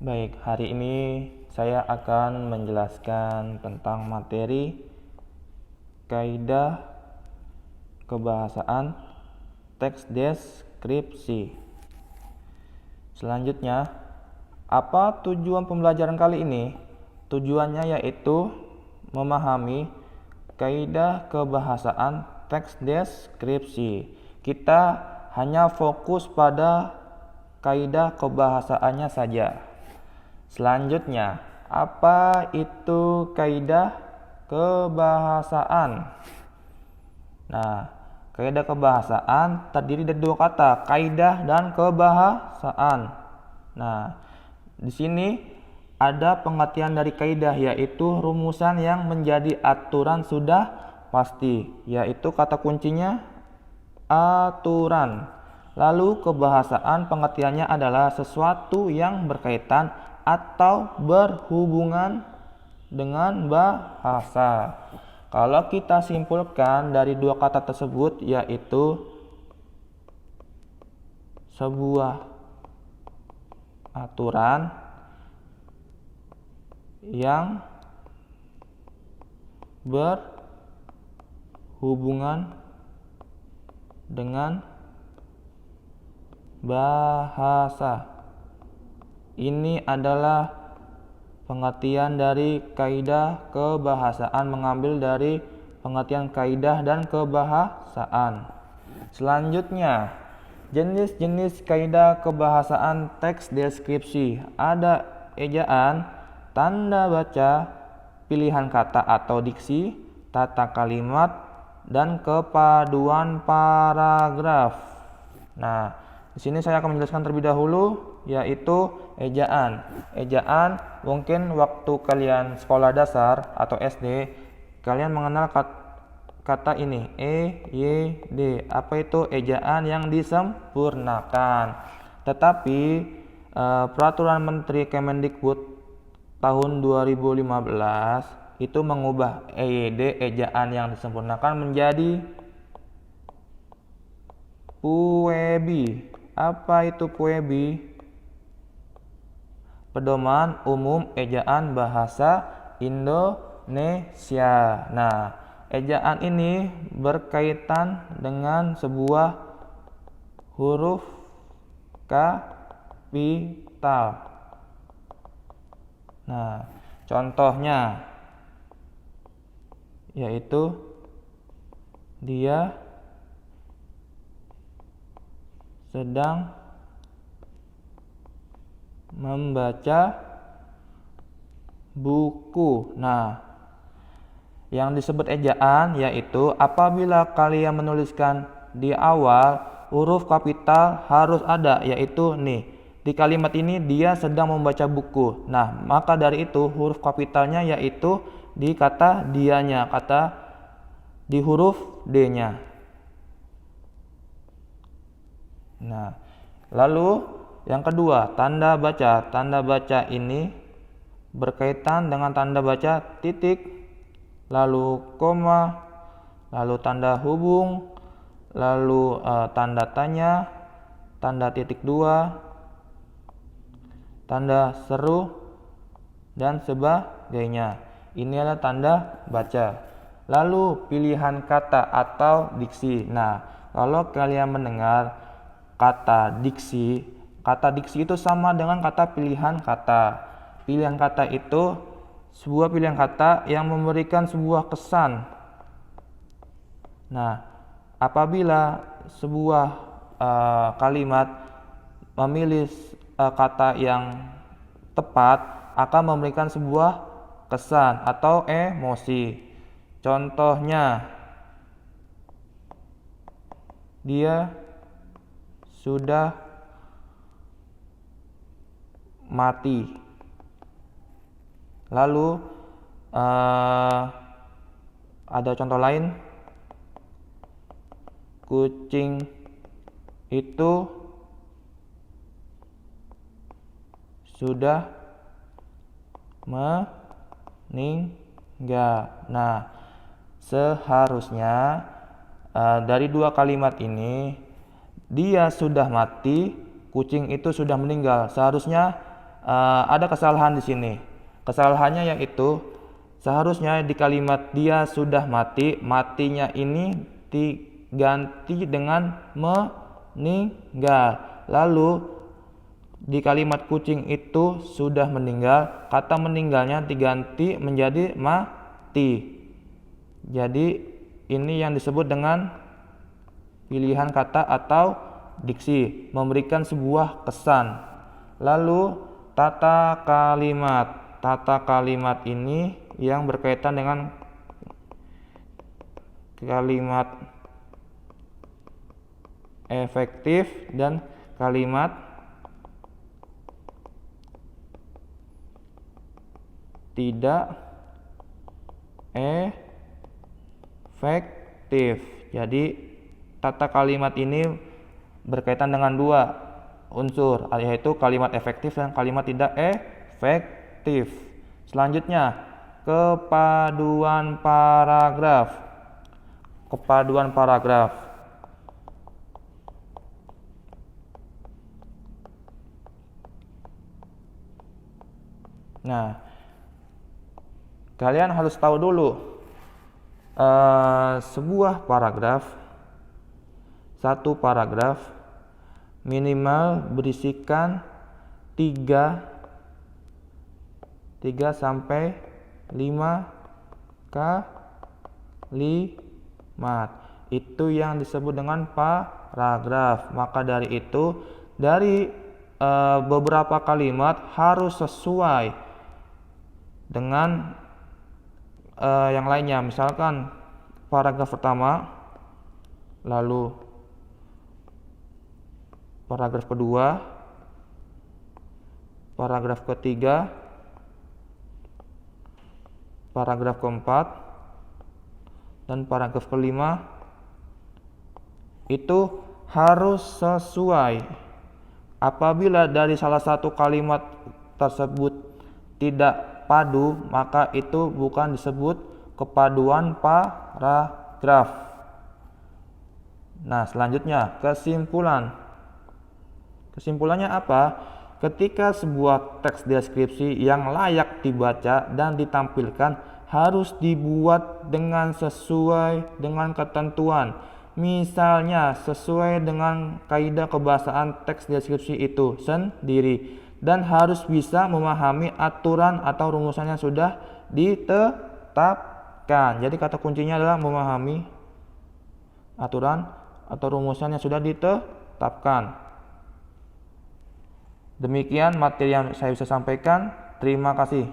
Baik, hari ini saya akan menjelaskan tentang materi kaidah kebahasaan teks deskripsi. Selanjutnya, apa tujuan pembelajaran kali ini? Tujuannya yaitu memahami kaidah kebahasaan teks deskripsi. Kita hanya fokus pada kaidah kebahasaannya saja. Selanjutnya, apa itu kaidah kebahasaan? Nah, kaidah kebahasaan terdiri dari dua kata, kaidah dan kebahasaan. Nah, di sini ada pengertian dari kaidah, yaitu rumusan yang menjadi aturan sudah pasti, yaitu kata kuncinya aturan. Lalu kebahasaan pengertiannya adalah sesuatu yang berkaitan atau berhubungan dengan bahasa. Kalau kita simpulkan dari dua kata tersebut, yaitu sebuah aturan yang berhubungan dengan bahasa. Ini adalah pengertian dari kaidah kebahasaan, mengambil dari pengertian kaidah dan kebahasaan. Selanjutnya, jenis-jenis kaidah kebahasaan teks deskripsi. Ada ejaan, tanda baca, pilihan kata atau diksi, tata kalimat, dan kepaduan paragraf. Nah, di sini saya akan menjelaskan terlebih dahulu, yaitu ejaan. Ejaan mungkin waktu kalian sekolah dasar atau SD, kalian mengenal kata ini, E, Y, D. Apa itu ejaan yang disempurnakan? Tetapi peraturan Menteri Kemendikbud tahun 2015 itu mengubah EYD, ejaan yang disempurnakan, menjadi PUEBI. Apa itu PUEBI? Pedoman Umum Ejaan Bahasa Indonesia. Nah, ejaan ini berkaitan dengan sebuah huruf kapital. Nah, contohnya yaitu dia sedang membaca buku. Nah, yang disebut ejaan yaitu apabila kalian menuliskan di awal huruf kapital harus ada, yaitu nih, di kalimat ini dia sedang membaca buku. Nah, maka dari itu huruf kapitalnya yaitu di kata dianya, kata di huruf D-nya. Nah, lalu yang kedua, tanda baca. Tanda baca ini berkaitan dengan tanda baca titik, lalu koma, lalu tanda hubung, lalu tanda tanya, tanda titik dua, tanda seru, dan sebagainya. Ini adalah tanda baca. Lalu pilihan kata atau diksi. Nah, kalau kalian mendengar kata diksi itu sama dengan kata pilihan kata. Pilihan kata itu sebuah pilihan kata yang memberikan sebuah kesan. Nah, apabila sebuah kalimat memilih kata yang tepat akan memberikan sebuah kesan atau emosi. Contohnya, dia sudah mati. Lalu ada contoh lain, kucing itu sudah meninggal. Nah, seharusnya dari dua kalimat ini, dia sudah mati, kucing itu sudah meninggal. Seharusnya ada kesalahan di sini. Kesalahannya yaitu seharusnya di kalimat dia sudah mati, matinya ini diganti dengan meninggal. Lalu di kalimat kucing itu sudah meninggal, kata meninggalnya diganti menjadi mati. Jadi ini yang disebut dengan pilihan kata atau diksi, memberikan sebuah kesan. Lalu tata kalimat. Tata kalimat ini yang berkaitan dengan kalimat efektif dan kalimat tidak efektif. Jadi tata kalimat ini berkaitan dengan dua unsur, yaitu kalimat efektif dan kalimat tidak efektif. Selanjutnya, kepaduan paragraf. Kepaduan paragraf. Nah, kalian harus tahu dulu sebuah paragraf, satu paragraf minimal berisikan 3 sampai 5 kalimat. Itu yang disebut dengan paragraf. Maka dari itu, dari beberapa kalimat harus sesuai dengan yang lainnya. Misalkan paragraf pertama, lalu paragraf kedua, paragraf ketiga, paragraf keempat, dan paragraf kelima itu harus sesuai. Apabila dari salah satu kalimat tersebut tidak padu, maka itu bukan disebut kepaduan paragraf. Nah, selanjutnya kesimpulan. Kesimpulannya apa? Ketika sebuah teks deskripsi yang layak dibaca dan ditampilkan harus dibuat dengan sesuai dengan ketentuan. Misalnya sesuai dengan kaidah kebahasaan teks deskripsi itu sendiri, dan harus bisa memahami aturan atau rumusan yang sudah ditetapkan. Jadi kata kuncinya adalah memahami aturan atau rumusan yang sudah ditetapkan. Demikian materi yang saya bisa sampaikan. Terima kasih.